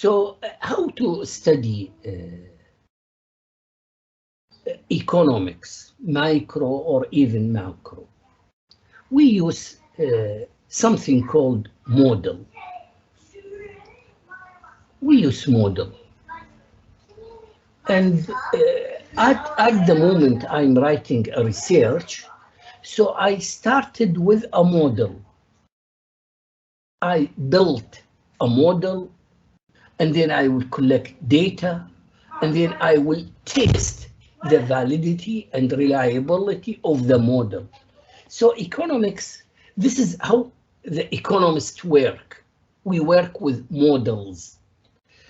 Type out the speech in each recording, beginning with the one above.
So how to study economics, micro or even macro? We use something called model. We use model. And at the moment I'm writing a research, so I started with a model. I built a model, and then I will collect data, and then I will test the validity and reliability of the model. So economics, this is how the economists work. We work with models.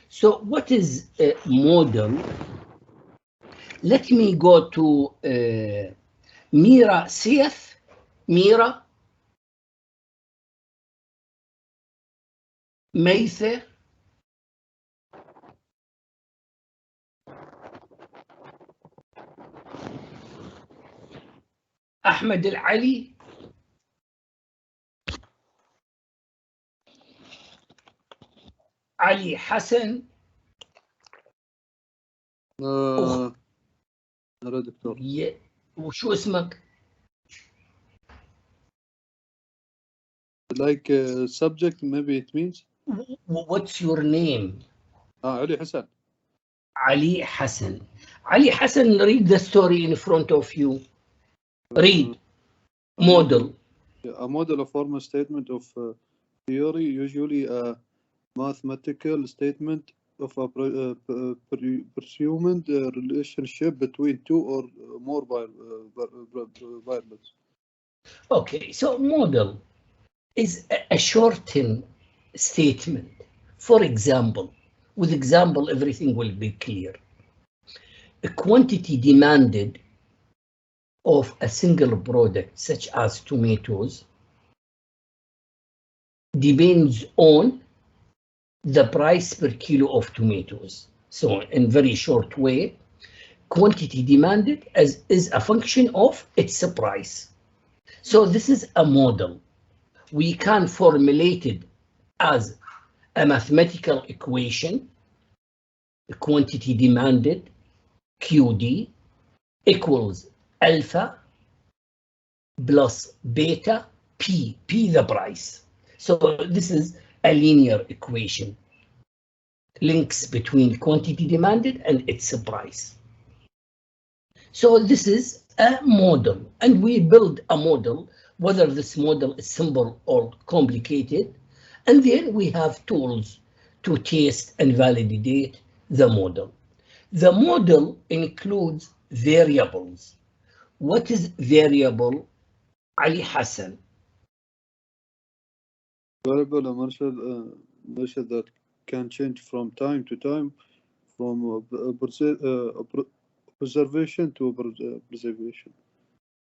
So what is a model? Let me go to Mira Seif. Mira Meithe. Ahmed Al-Ali. علي حسن. لا دكتور. وشو اسمك؟ Like subject, maybe it means. What's your name? Ali Hassan. Ali Hassan. Ali Hassan, read the story in front of you. Read. Model. A model, a formal statement of theory, usually a mathematical statement of a presumed relationship between two or more variables. Okay, so model is a shortened statement. For example, with example, everything will be clear. A quantity demanded of a single product, such as tomatoes, depends on the price per kilo of tomatoes. So in very short way, quantity demanded is a function of its price. So this is a model. We can formulate it as a mathematical equation, the quantity demanded, QD, equals alpha plus beta, P the price. So this is a linear equation, links between quantity demanded and its price. So this is a model, and we build a model, whether this model is simple or complicated, and then we have tools to test and validate the model. The model includes variables. What is variable, Ali Hassan? Variable are measure that can change from time to time, from preservation to preservation.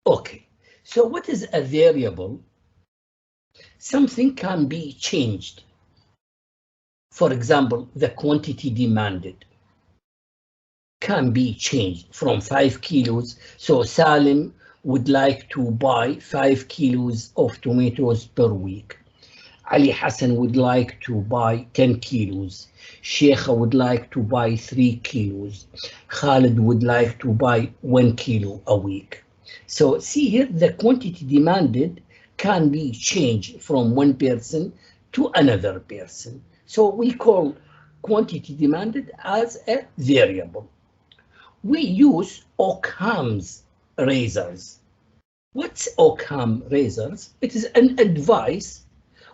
Okay, so what is a variable? Something can be changed. For example, the quantity demanded can be changed from 5 kilos. So Salim would like to buy 5 kilos of tomatoes per week. Ali Hassan would like to buy 10 kilos. Sheikha would like to buy 3 kilos. Khalid would like to buy 1 kilo a week. So see here, the quantity demanded can be changed from one person to another person. So we call quantity demanded as a variable. We use Ockham's razors. What's Ockham razors? It is an advice.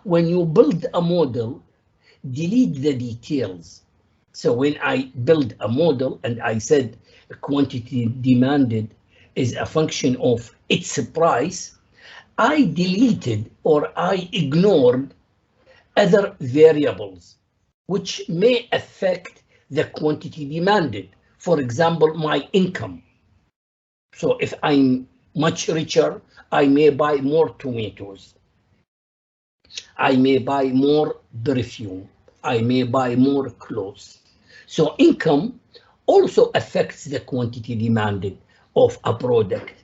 When you build a model, delete the details. So when I build a model and I said quantity demanded is a function of its price, I deleted or I ignored other variables which may affect the quantity demanded. For example, my income. So if I'm much richer, I may buy more tomatoes. I may buy more perfume. I may buy more clothes. So income also affects the quantity demanded of a product.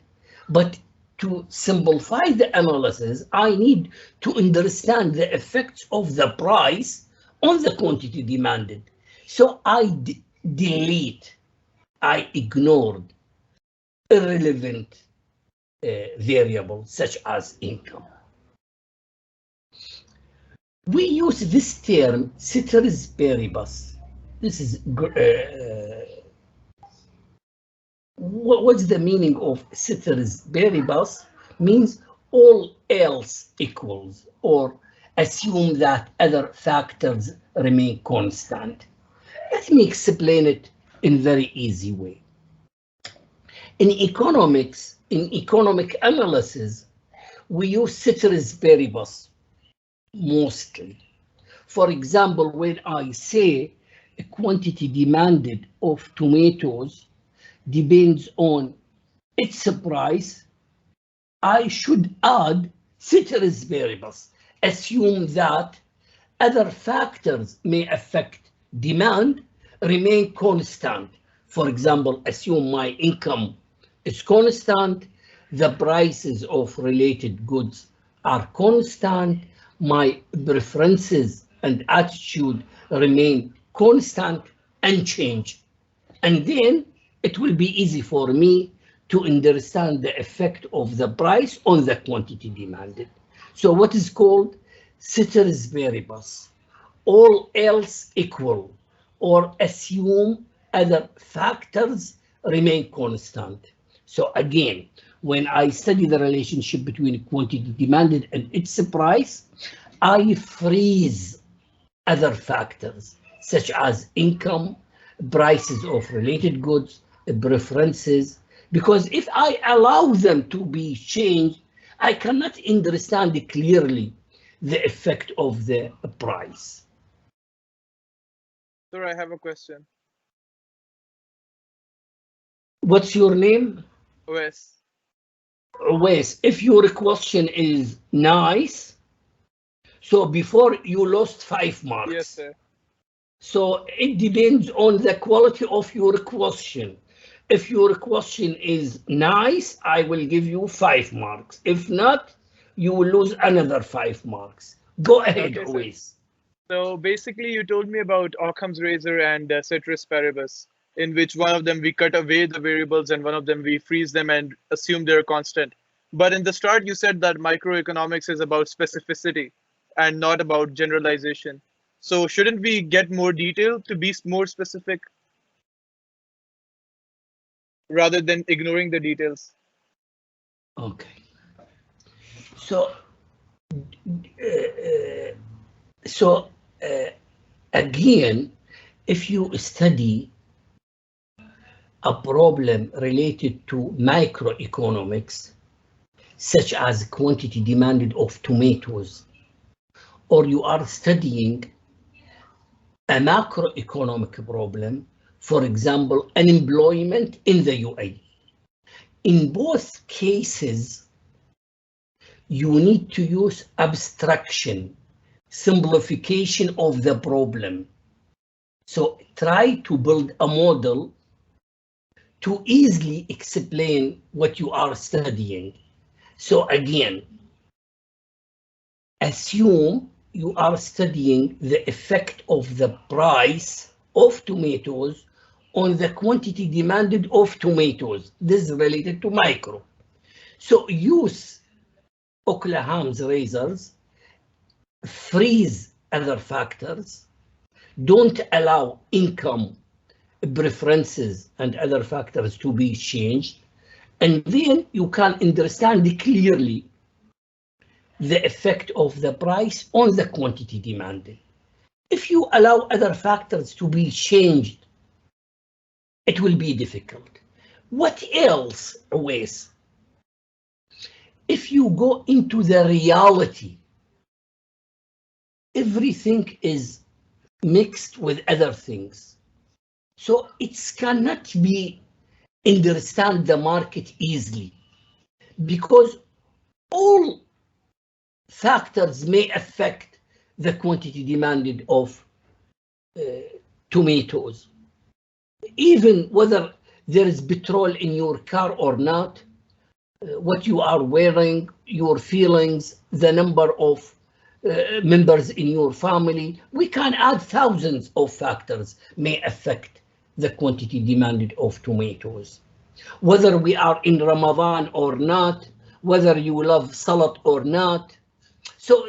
But to simplify the analysis, I need to understand the effects of the price on the quantity demanded. So I ignored irrelevant variables such as income. We use this term, Ceteris paribus. This is what's the meaning of Ceteris paribus? Means all else equals, or assume that other factors remain constant. Let me explain it in very easy way. In economics, in economic analysis, we use Ceteris paribus mostly. For example, when I say a quantity demanded of tomatoes depends on its price, I should add Ceteris paribus. Assume that other factors may affect demand, remain constant. For example, assume my income is constant, the prices of related goods are constant, my preferences and attitude remain constant, unchanged. And then it will be easy for me to understand the effect of the price on the quantity demanded. So what is called Ceteris paribus, all else equal, or assume other factors remain constant. So again, when I study the relationship between quantity demanded and its price, I freeze other factors such as income, prices of related goods, preferences, because if I allow them to be changed, I cannot understand clearly the effect of the price. Sir, I have a question. What's your name? Wes. Wes, if your question is nice, so before you lost 5 marks. Yes, sir. So it depends on the quality of your question. If your question is nice, I will give you 5 marks. If not, you will lose another 5 marks. Go ahead, Okay, Wes. So basically, you told me about Occam's razor and Ceteris paribus, in which one of them we cut away the variables and one of them we freeze them and assume they're constant. But in the start, you said that microeconomics is about specificity and not about generalization. So shouldn't we get more detail to be more specific rather than ignoring the details? Okay. So, again, if you study a problem related to microeconomics, such as quantity demanded of tomatoes, or you are studying a macroeconomic problem, for example, unemployment in the UAE. In both cases, you need to use abstraction, simplification of the problem. So try to build a model to easily explain what you are studying. So again, assume you are studying the effect of the price of tomatoes on the quantity demanded of tomatoes. This is related to micro. So use Ockham's razors, freeze other factors, don't allow income, preferences, and other factors to be changed, and then you can understand clearly the effect of the price on the quantity demanded. If you allow other factors to be changed, it will be difficult. What else, Wes? If you go into the reality, everything is mixed with other things. So it cannot be understand the market easily, because all factors may affect the quantity demanded of tomatoes. Even whether there is petrol in your car or not, what you are wearing, your feelings, the number of members in your family. We can add thousands of factors may affect the quantity demanded of tomatoes. Whether we are in Ramadan or not, whether you love salad or not. So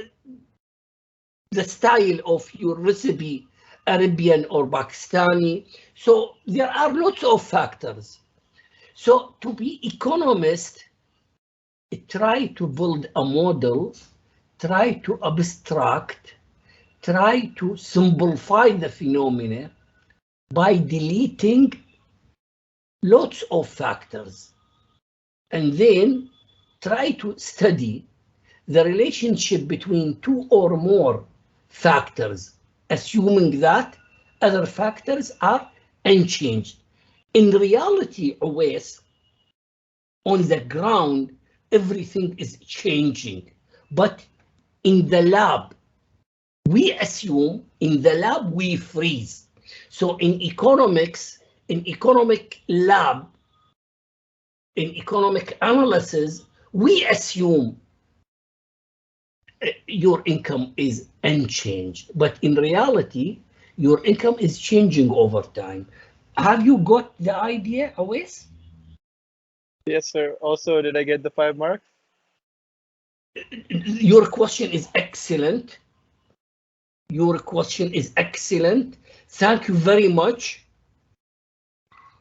the style of your recipe, Arabian or Pakistani. So there are lots of factors. So to be economist, try to build a model, try to abstract, try to simplify the phenomena by deleting lots of factors, and then try to study the relationship between two or more factors, assuming that other factors are unchanged. In reality, always on the ground, everything is changing, but in the lab, we assume, in the lab we freeze. So in economics, in economic lab, in economic analysis, we assume your income is unchanged, but in reality, your income is changing over time. Have you got the idea, Awais? Yes, sir. Also, did I get the 5 marks? Your question is excellent. Your question is excellent. Thank you very much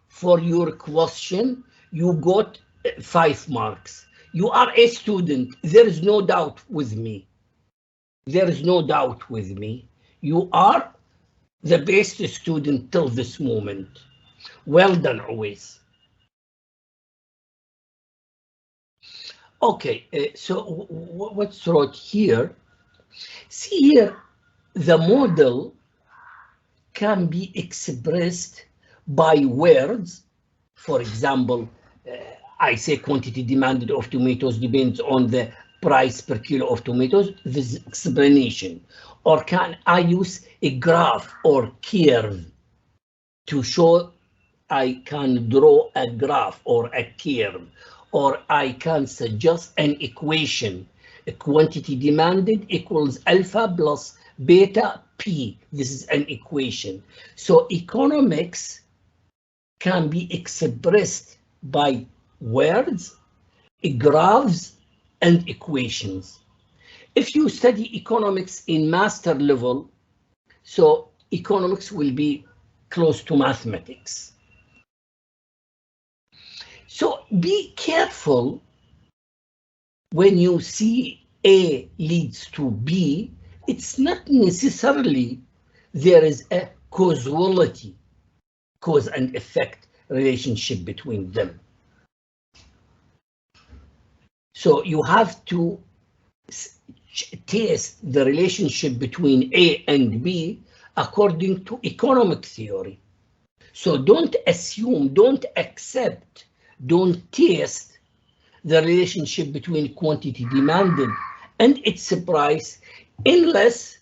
for your question. You got 5 marks. You are a student. There is no doubt with me. There is no doubt with me. You are the best student till this moment. Well done, always. Okay, so what's wrote here? See here, the model can be expressed by words. For example, I say quantity demanded of tomatoes depends on the price per kilo of tomatoes. This is explanation. Or can I use a graph or curve to show? I can draw a graph or a curve, or I can suggest an equation. A quantity demanded equals alpha plus beta p. This is an equation. So economics can be expressed by words, graphs, and equations. If you study economics in master level, so economics will be close to mathematics. So be careful when you see A leads to B, it's not necessarily there is a causality, cause and effect relationship between them. So you have to test the relationship between A and B according to economic theory. So don't assume, don't accept, don't test the relationship between quantity demanded and its price unless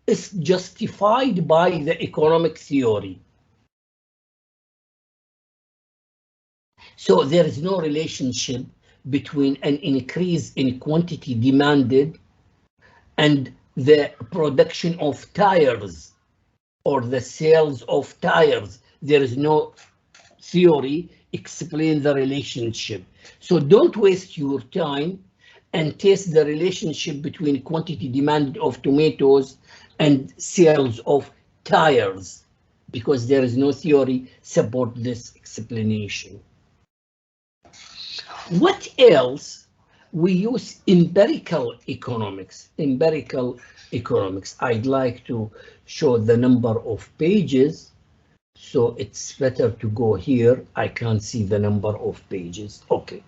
it's justified by the economic theory. So there is no relationship between an increase in quantity demanded and the production of tires or the sales of tires. There is no theory explain the relationship. So don't waste your time and test the relationship between quantity demanded of tomatoes and sales of tires, because there is no theory support this explanation. What else? We use empirical economics. Empirical economics. I'd like to show the number of pages. So it's better to go here. I can't see the number of pages. Okay.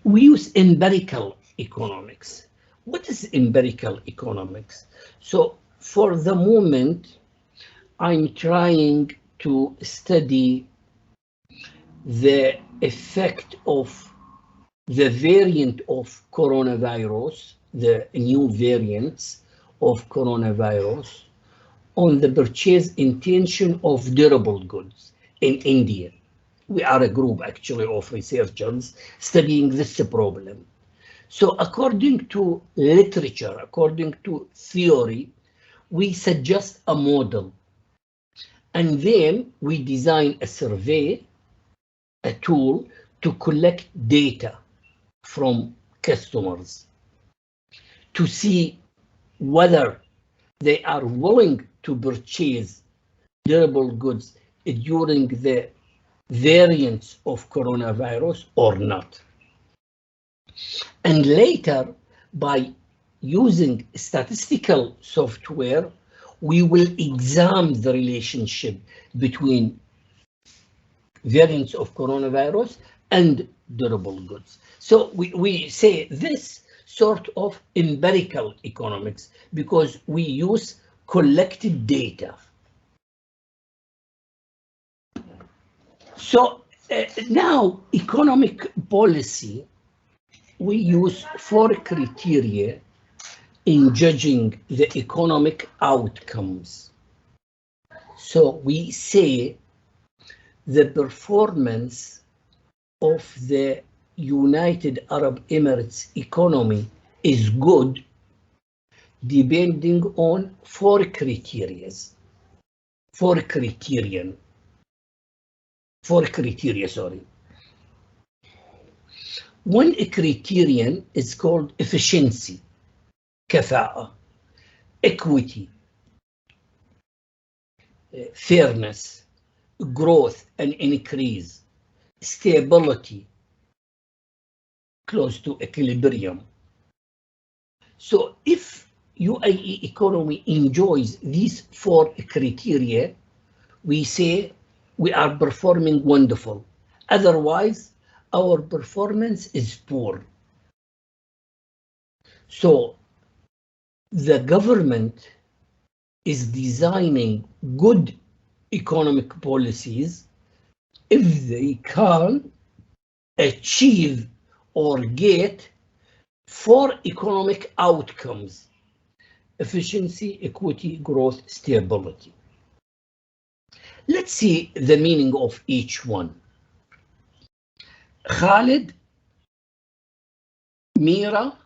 We use empirical economics. What is empirical economics? So for the moment, I'm trying to study the effect of the variant of coronavirus, the new variants of coronavirus, on the purchase intention of durable goods in India. We are a group actually of researchers studying this problem. So according to literature, according to theory, we suggest a model, and then we design a survey, a tool to collect data from customers to see whether they are willing to purchase durable goods during the variants of coronavirus or not. And later, by using statistical software, we will examine the relationship between variants of coronavirus and durable goods. So we say this sort of empirical economics because we use collected data. So now economic policy, we use 4 criteria in judging the economic outcomes. So we say the performance of the United Arab Emirates economy is good depending on 4 criteria. 4 criteria, sorry. One criterion is called efficiency, كفاءة, equity, fairness, growth and increase, stability, close to equilibrium. So if UAE economy enjoys these 4 criteria, we say we are performing wonderful. Otherwise, our performance is poor. So the government is designing good economic policies if they can achieve or get 4 economic outcomes: efficiency, equity, growth, stability. Let's see the meaning of each one. Khalid, Mira,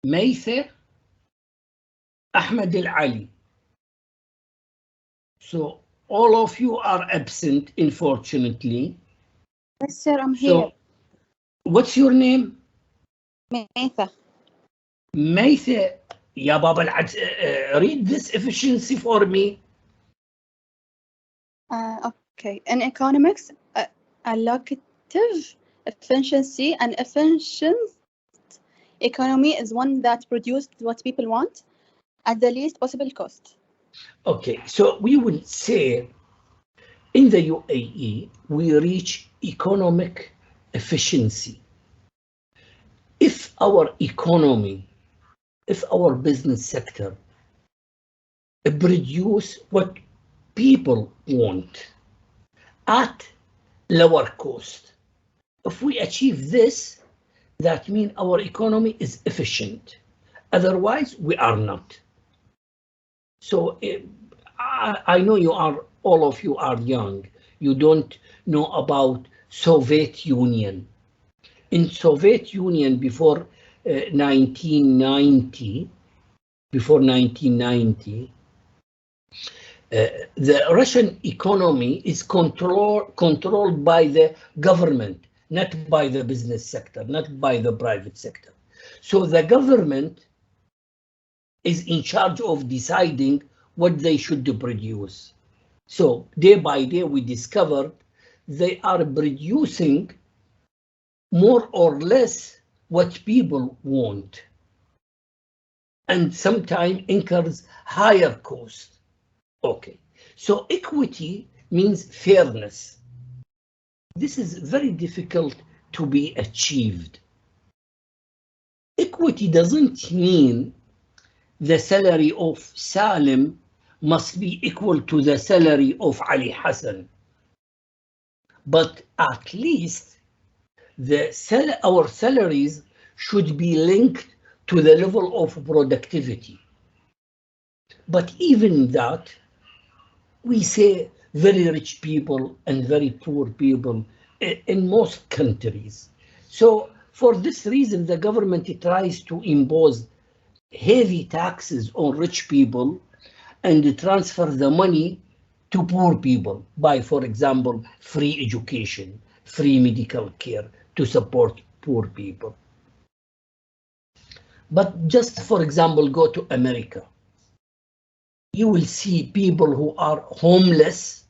Maitha, Ahmed Al-Ali. So all of you are absent, unfortunately. Yes, sir, I'm here. What's your name? Maitha. Maitha, ya Baba, read this efficiency for me. Okay, in economics, allocative efficiency, an efficient economy is one that produces what people want at the least possible cost. Okay, so we will say in the UAE, we reach economic efficiency. If our economy, if our business sector produce what people want at lower cost, if we achieve this, that means our economy is efficient. Otherwise, we are not. So I know all of you are young. You don't know about Soviet Union. In Soviet Union before 1990, the Russian economy is controlled by the government, not by the business sector, not by the private sector. So the government is in charge of deciding what they should produce. So day by day, we discovered they are producing more or less what people want, and sometimes incurs higher cost. Okay, so equity means fairness. This is very difficult to be achieved. Equity doesn't mean the salary of Salim must be equal to the salary of Ali Hassan, but at least our salaries should be linked to the level of productivity. But even that, we say very rich people and very poor people in most countries. So For this reason, the government tries to impose heavy taxes on rich people and transfer the money to poor people by, for example, free education, free medical care to support poor people. But just, for example, go to America. You will see people who are homeless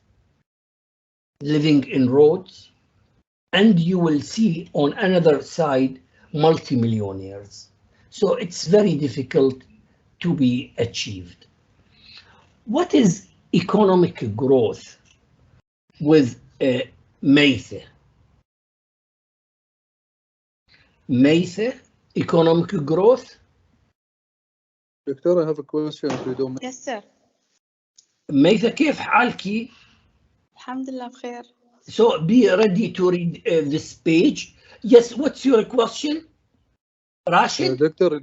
living in roads, and you will see on another side multimillionaires. So it's very difficult to be achieved. What is economic growth with Mathe? Mathe, economic growth? Doctor, I have a question if you don't mind. Yes, sir. Mathe, كيف حالك? الحمد لله بخير. So be ready to read this page. Yes, what's your question? Rashid? Doctor,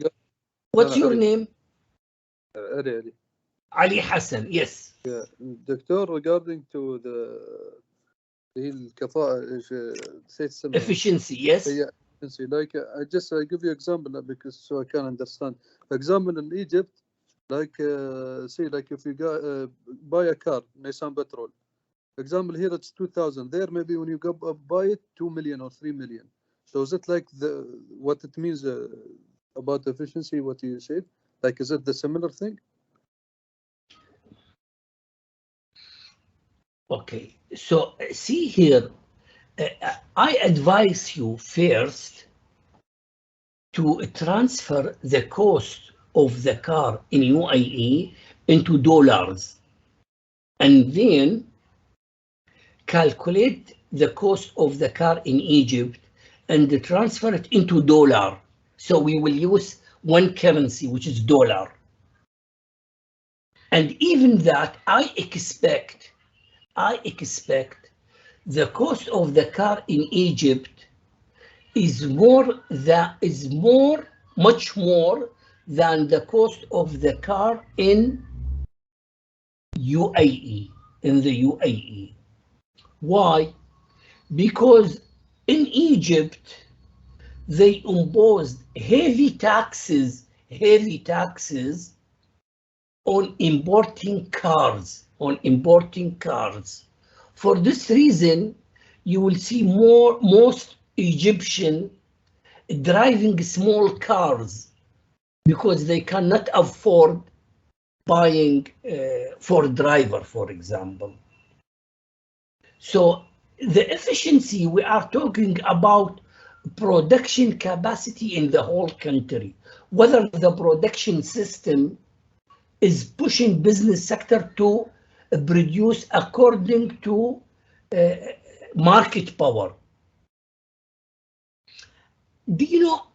What's your name? Ali. Ali Hassan, yes. Yeah, Doctor, regarding to the الكفاءة, Efficiency, yes. Yeah, efficiency. Like I give you example because so I can understand. For example, in Egypt, like say like if you buy a car, Nissan petrol. For example, here it's 2,000. There maybe when you go buy it 2 million or 3 million. So is it like what it means about efficiency? What you said? Like is it the similar thing? Okay, so see here, I advise you first to transfer the cost of the car in UAE into dollars, and then calculate the cost of the car in Egypt and transfer it into dollar. So we will use one currency, which is dollar. And even that, I expect the cost of the car in Egypt is much more than the cost of the car in UAE, in the UAE. Why? Because in Egypt, they imposed heavy taxes on importing cars, For this reason, you will see most Egyptian driving small cars because they cannot afford buying for driver, for example. So the efficiency, we are talking about production capacity in the whole country, whether the production system is pushing business sector to produce according to market power. Do you know,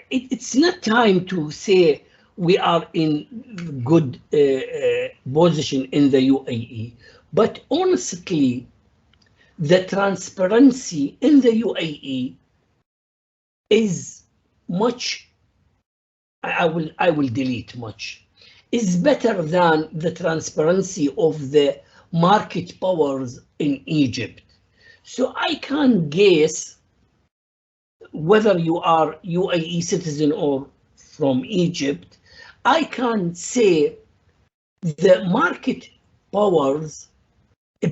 it's not time to say we are in good position in the UAE, but honestly, the transparency in the UAE is much, I will delete much, is better than the transparency of the market powers in Egypt. So I can guess whether you are UAE citizen or from Egypt, I can say the market powers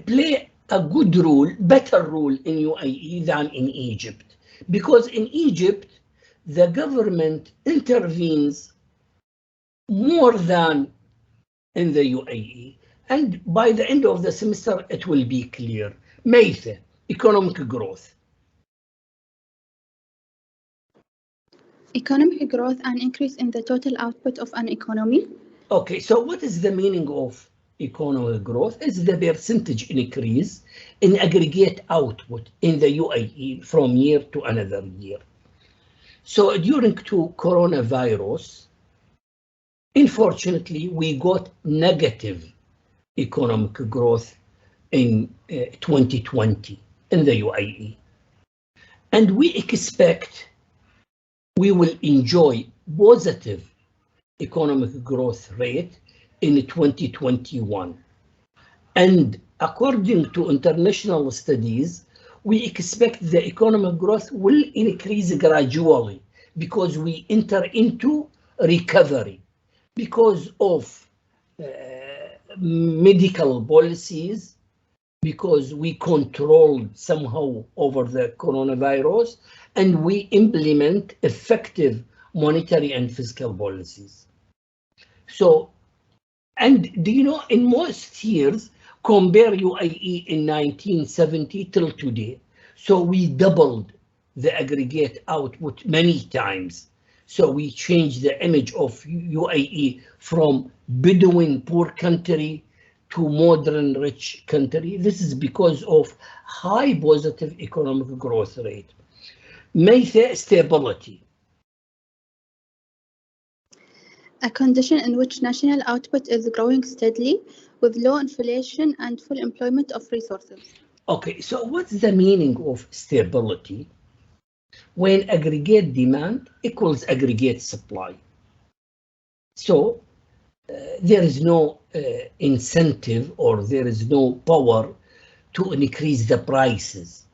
play a good role, better role in UAE than in Egypt. Because in Egypt, the government intervenes more than in the UAE. And by the end of the semester, it will be clear. Mathe, economic growth. Economic growth, an increase in the total output of an economy. Okay, so what is the meaning of economic growth? It's the percentage increase in aggregate output in the UAE from year to another year. So during to coronavirus, unfortunately, we got negative economic growth in 2020 in the UAE. And we expect we will enjoy positive economic growth rate in 2021. And according to international studies, we expect the economic growth will increase gradually because we enter into recovery because of medical policies, because we control somehow over the coronavirus, and we implement effective monetary and fiscal policies. So, and do you know, in most years, compare UAE in 1970 till today. So we doubled the aggregate output many times. So we changed the image of UAE from Bedouin poor country to modern rich country. This is because of high positive economic growth rate. Stability. A condition in which national output is growing steadily with low inflation and full employment of resources. Okay, so what's the meaning of stability? When aggregate demand equals aggregate supply. So there is no incentive or there is no power to increase the prices.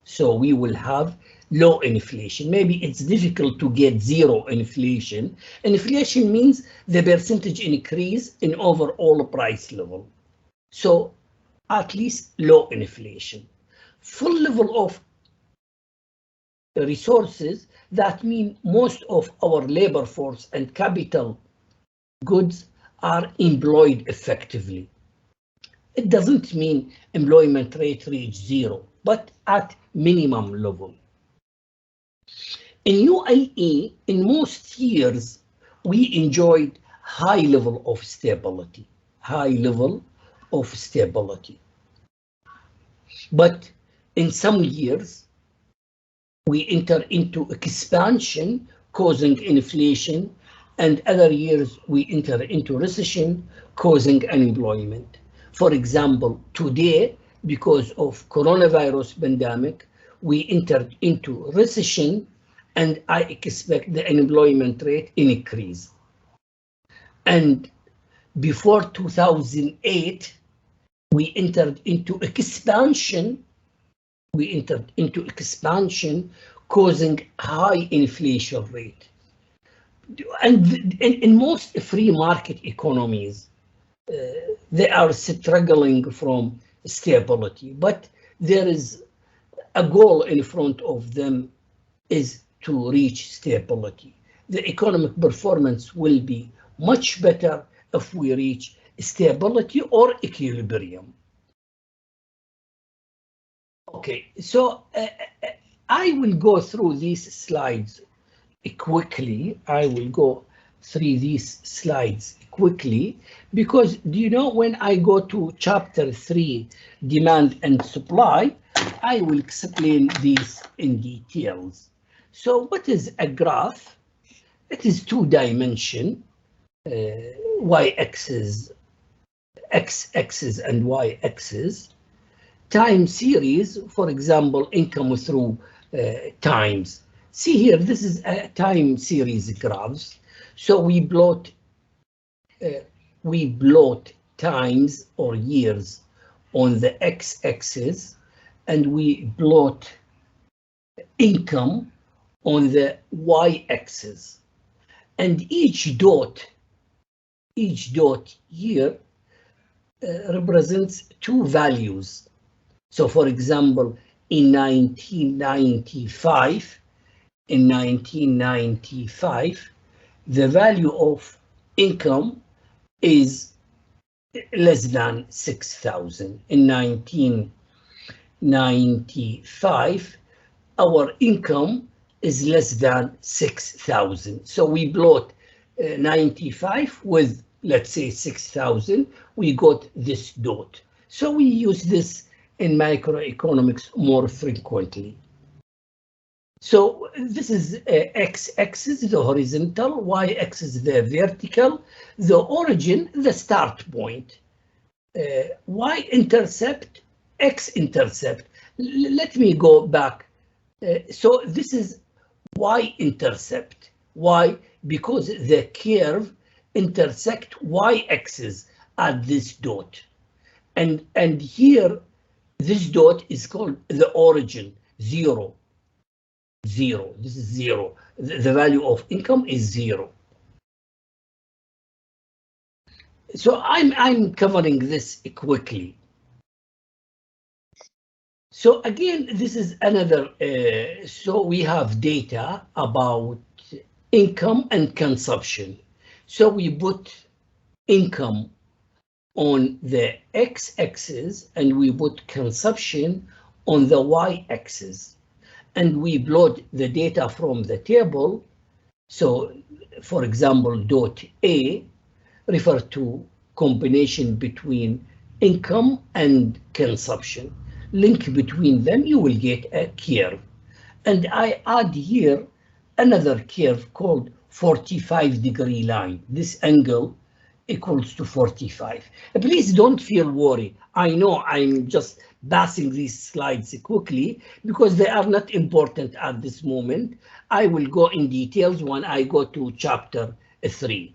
So we will have low inflation. Maybe it's difficult to get zero inflation. Inflation means the percentage increase in overall price level. So at least low inflation. Full level of resources, that mean most of our labor force and capital goods are employed effectively. It doesn't mean employment rate reach zero, but at minimum level. In UAE, in most years, we enjoyed high level of stability, But in some years, we enter into expansion causing inflation, and other years we enter into recession causing unemployment. For example, today, because of coronavirus pandemic, we entered into recession, and I expect the unemployment rate increase. And before 2008, we entered into expansion. Causing high inflation rate. And in most free market economies, they are struggling from stability, but there is a goal in front of them is to reach stability. The economic performance will be much better if we reach stability or equilibrium. Okay, so I will go through these slides quickly. Because do you know, when I go to chapter 3, demand and supply, I will explain these in details. So what is a graph? It is two-dimension, y-axis, x-axis and y-axis. Time series, for example, income through times. See here, this is a time series graphs. So we plot times or years on the x-axis, and we plot income on the y-axis. And each dot here represents two values. So for example, in 1995, the value of income is less than 6,000. In 1995, our income is less than 6,000. So we plot 95 with, let's say, 6,000. We got this dot. So we use this in microeconomics more frequently. So this is x-axis, the horizontal, y-axis, the vertical, the origin, the start point, y-intercept, x-intercept. Let me go back. So this is y-intercept. Why? Because the curve intersect y-axis at this dot. And here This dot is called the origin, 0. 0. This is 0. The value of income is 0. So I'm covering this quickly. So again, this is another, so we have data about income and consumption. So we put income on the x-axis and we put consumption on the y-axis. And we plot the data from the table. So for example, dot A refer to combination between income and consumption. Link between them, you will get a curve. And I add here another curve called 45-degree line. This angle equals to 45. Please don't feel worried. I know I'm just passing these slides quickly because they are not important at this moment. I will go in details when I go to chapter 3.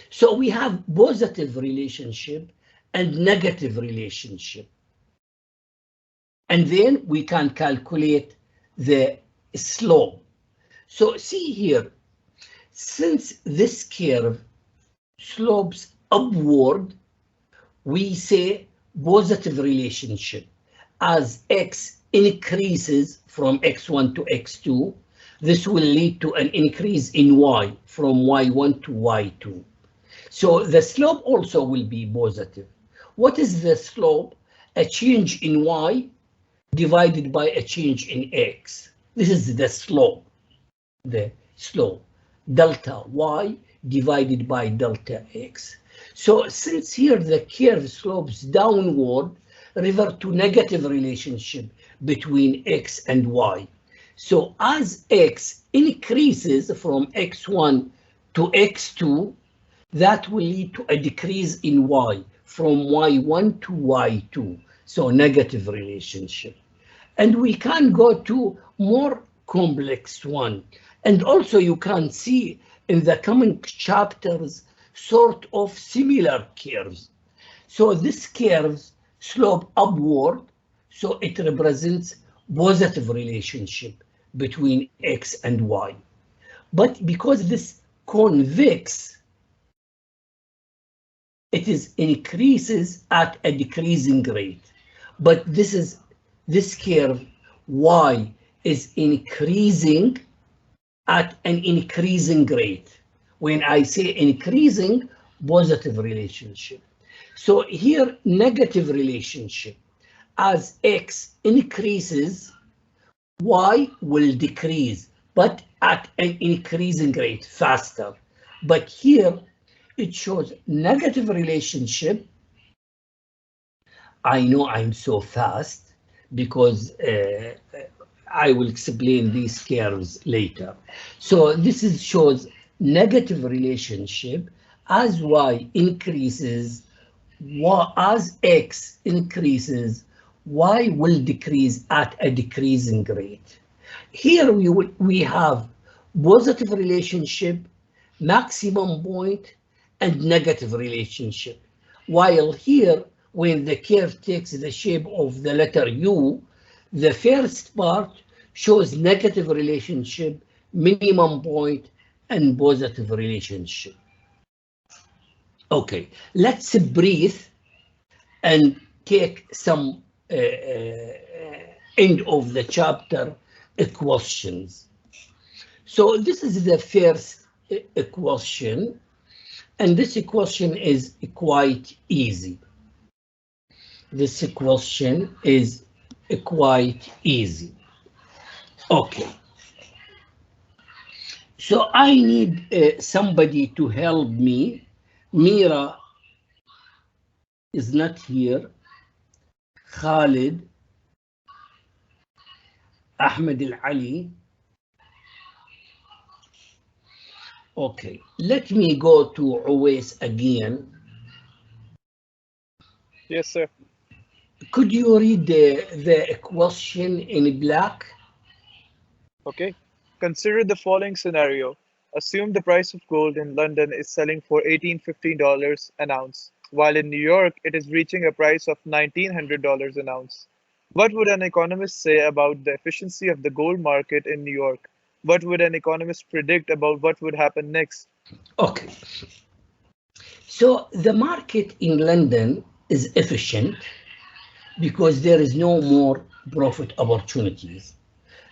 So we have positive relationship and negative relationship. And then we can calculate the slope. So see here, since this curve slopes upward, we say positive relationship. As x increases from x1 to x2, this will lead to an increase in y from y1 to y2. So the slope also will be positive. What is the slope? A change in y divided by a change in x. This is the slope. Delta y divided by delta x. So since here the curve slopes downward, refer to negative relationship between x and y. So as x increases from x1 to x2, that will lead to a decrease in y from y1 to y2. So negative relationship. And we can go to more complex one. And also you can see in the coming chapters sort of similar curves. So this curves slope upward, so it represents positive relationship between x and y. But because this convex, it is increases at a decreasing rate. But this curve y is increasing at an increasing rate. When I say increasing, positive relationship. So here, negative relationship. As x increases, y will decrease, but at an increasing rate, faster. But here, it shows negative relationship. I know I'm so fast because I will explain these curves later. So this shows negative relationship. As y increases, as x increases, y will decrease at a decreasing rate. Here we have positive relationship, maximum point, and negative relationship. While here, when the curve takes the shape of the letter U, the first part shows negative relationship, minimum point, and positive relationship. Okay, let's breathe and take some end of the chapter questions. So this is the first question, and this question is quite easy. This question is quite easy. Okay. So I need somebody to help me. Mira is not here. Khalid, Ahmed Al-Ali. Okay, let me go to Uwais again. Yes, sir. Could you read the question in black? Okay. Consider the following scenario. Assume the price of gold in London is selling for $1815 an ounce while in New York it is reaching a price of $1,900 an ounce. What would an economist say about the efficiency of the gold market in New York? What would an economist predict about what would happen next? Okay. So the market in London is efficient because there is no more profit opportunities.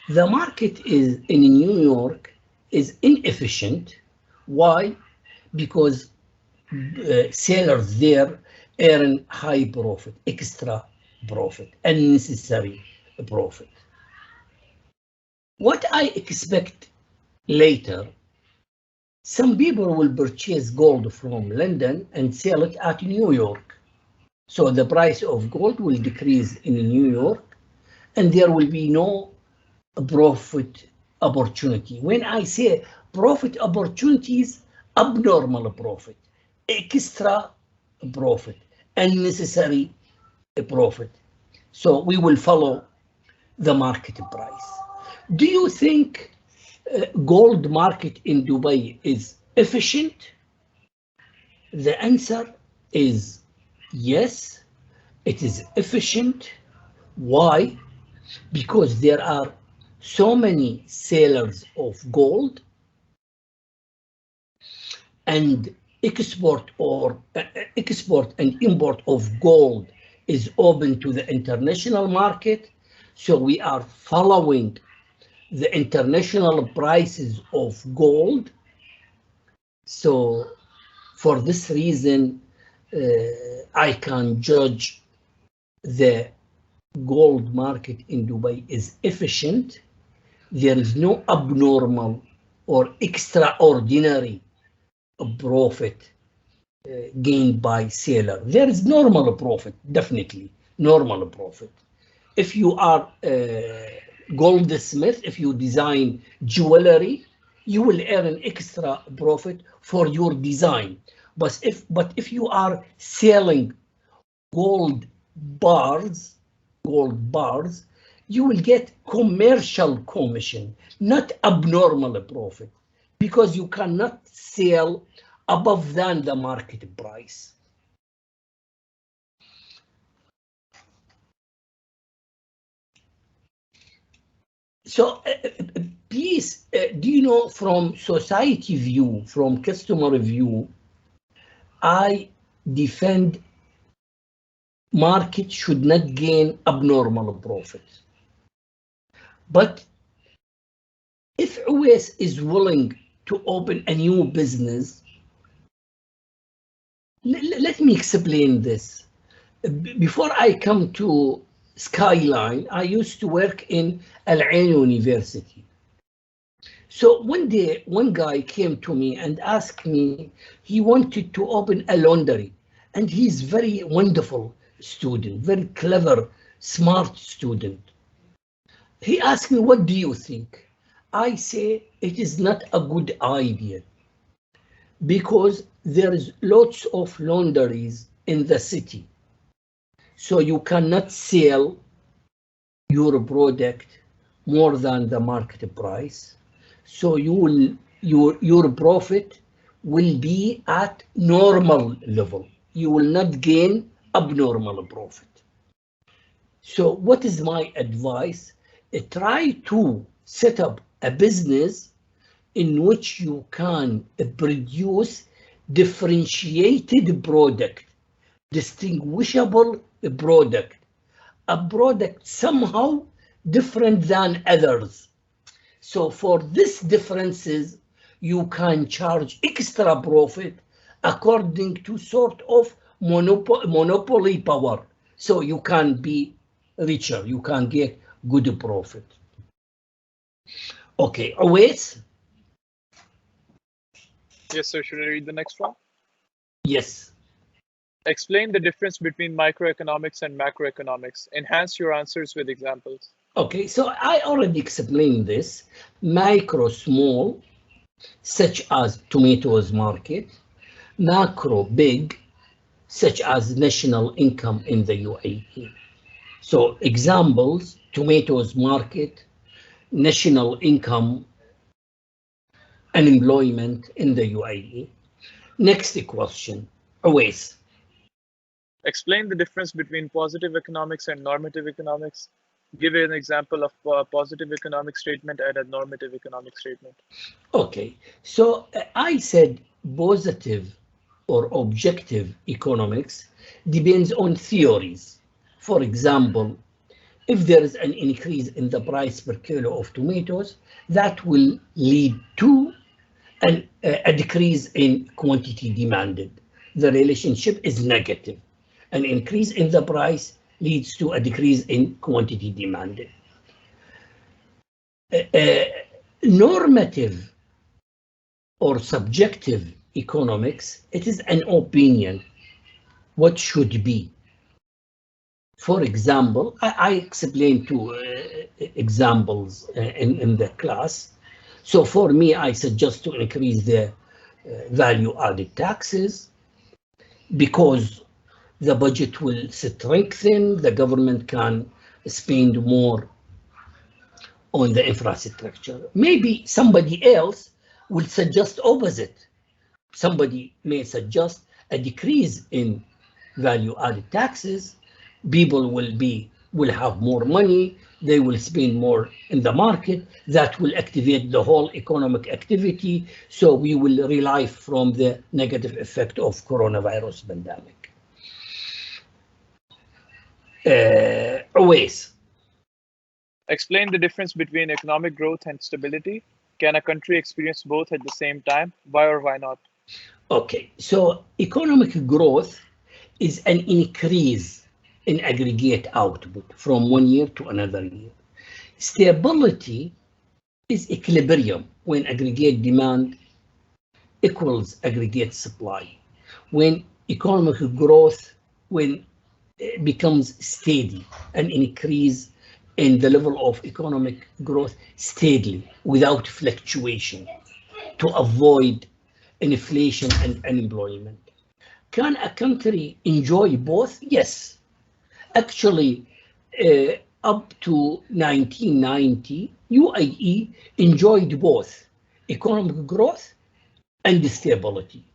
The market is in New York is inefficient. Why? Because sellers there earn high profit, extra profit, unnecessary profit. What I expect later, some people will purchase gold from London and sell it at New York. So the price of gold will decrease in New York and there will be no profit opportunity. When I say profit opportunities, abnormal profit, extra profit, unnecessary profit. So we will follow the market price. Do you think gold market in Dubai is efficient? The answer is yes, it is efficient. Why? Because there are so many sellers of gold and export and import of gold is open to the international market. So we are following the international prices of gold. So for this reason, I can judge the gold market in Dubai is efficient. There is no abnormal or extraordinary profit gained by seller. There is normal profit, definitely normal profit. If you are a goldsmith, if you design jewelry, you will earn extra profit for your design. But if you are selling gold bars, you will get commercial commission, not abnormal profit, because you cannot sell above than the market price. So please, do you know, from society view, from customer view, I defend market should not gain abnormal profit. But if Uwais is willing to open a new business, let me explain this. Before I come to Skyline, I used to work in Al-Ain University. So one day, one guy came to me and asked me, he wanted to open a laundry, and he's very wonderful student, very clever, smart student. He asked me, what do you think? I say, it is not a good idea because there is lots of laundries in the city. So you cannot sell your product more than the market price. So your profit will be at normal level. You will not gain abnormal profit. So what is my advice? Try to set up a business in which you can produce differentiated product, distinguishable product, a product somehow different than others. So for these differences, you can charge extra profit according to sort of monopoly power. So you can be richer, you can get good profit. Okay, Uwais? Yes, sir. Should I read the next one? Yes. Explain the difference between microeconomics and macroeconomics. Enhance your answers with examples. Okay, so I already explained this. Micro, small, such as tomatoes market. Macro, big, such as national income in the UAE. So examples, tomatoes market, national income, unemployment in the UAE. Next question, Uwais. Explain the difference between positive economics and normative economics. Give an example of a positive economic statement and a normative economic statement. Okay, so I said positive or objective economics depends on theories. For example, if there is an increase in the price per kilo of tomatoes, that will lead to a decrease in quantity demanded. The relationship is negative. An increase in the price leads to a decrease in quantity demanded. Normative or subjective economics, it is an opinion, what should be. For example, I explained two examples in the class. So for me, I suggest to increase the value-added taxes because the budget will strengthen, the government can spend more on the infrastructure. Maybe somebody else will suggest opposite. Somebody may suggest a decrease in value-added taxes. People will have more money, they will spend more in the market, that will activate the whole economic activity, so we will rely from the negative effect of coronavirus pandemic. Always. Explain the difference between economic growth and stability. Can a country experience both at the same time? Why or why not? Okay, so economic growth is an increase in aggregate output from one year to another year. Stability is equilibrium when aggregate demand equals aggregate supply. When economic growth, when it becomes steady, an increase in the level of economic growth steadily without fluctuation to avoid inflation and unemployment. Can a country enjoy both? Yes. Actually, up to 1990, UAE enjoyed both economic growth and stability.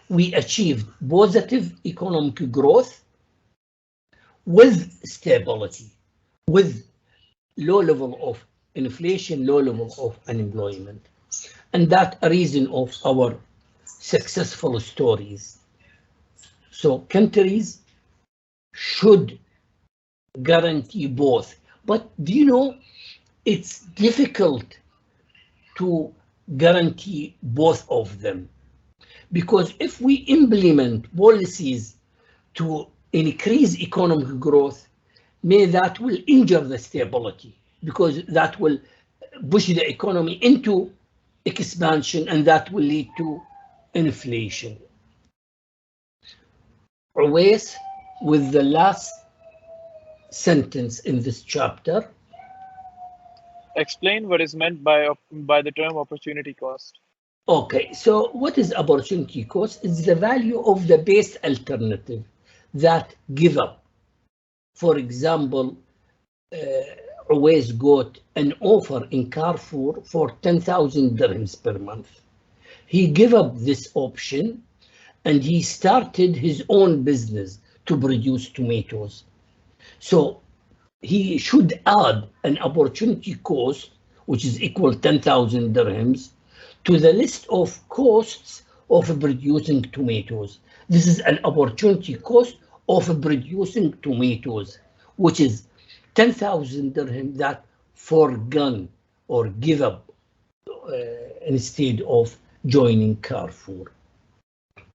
We achieved positive economic growth with stability, with low level of inflation, low level of unemployment. And that's a reason of our successful stories. So countries should guarantee both. But do you know, it's difficult to guarantee both of them. Because if we implement policies to increase economic growth, that will injure the stability, because that will push the economy into expansion and that will lead to inflation. Always with the last sentence in this chapter. Explain what is meant by the term opportunity cost. Okay, so what is opportunity cost? It's the value of the best alternative that give up. For example, always got an offer in Carrefour for 10,000 dirhams per month. He gave up this option and he started his own business to produce tomatoes. So he should add an opportunity cost, which is equal 10,000 dirhams, to the list of costs of producing tomatoes. This is an opportunity cost of producing tomatoes, which is 10,000 dirham that forgone or give up instead of joining Carrefour.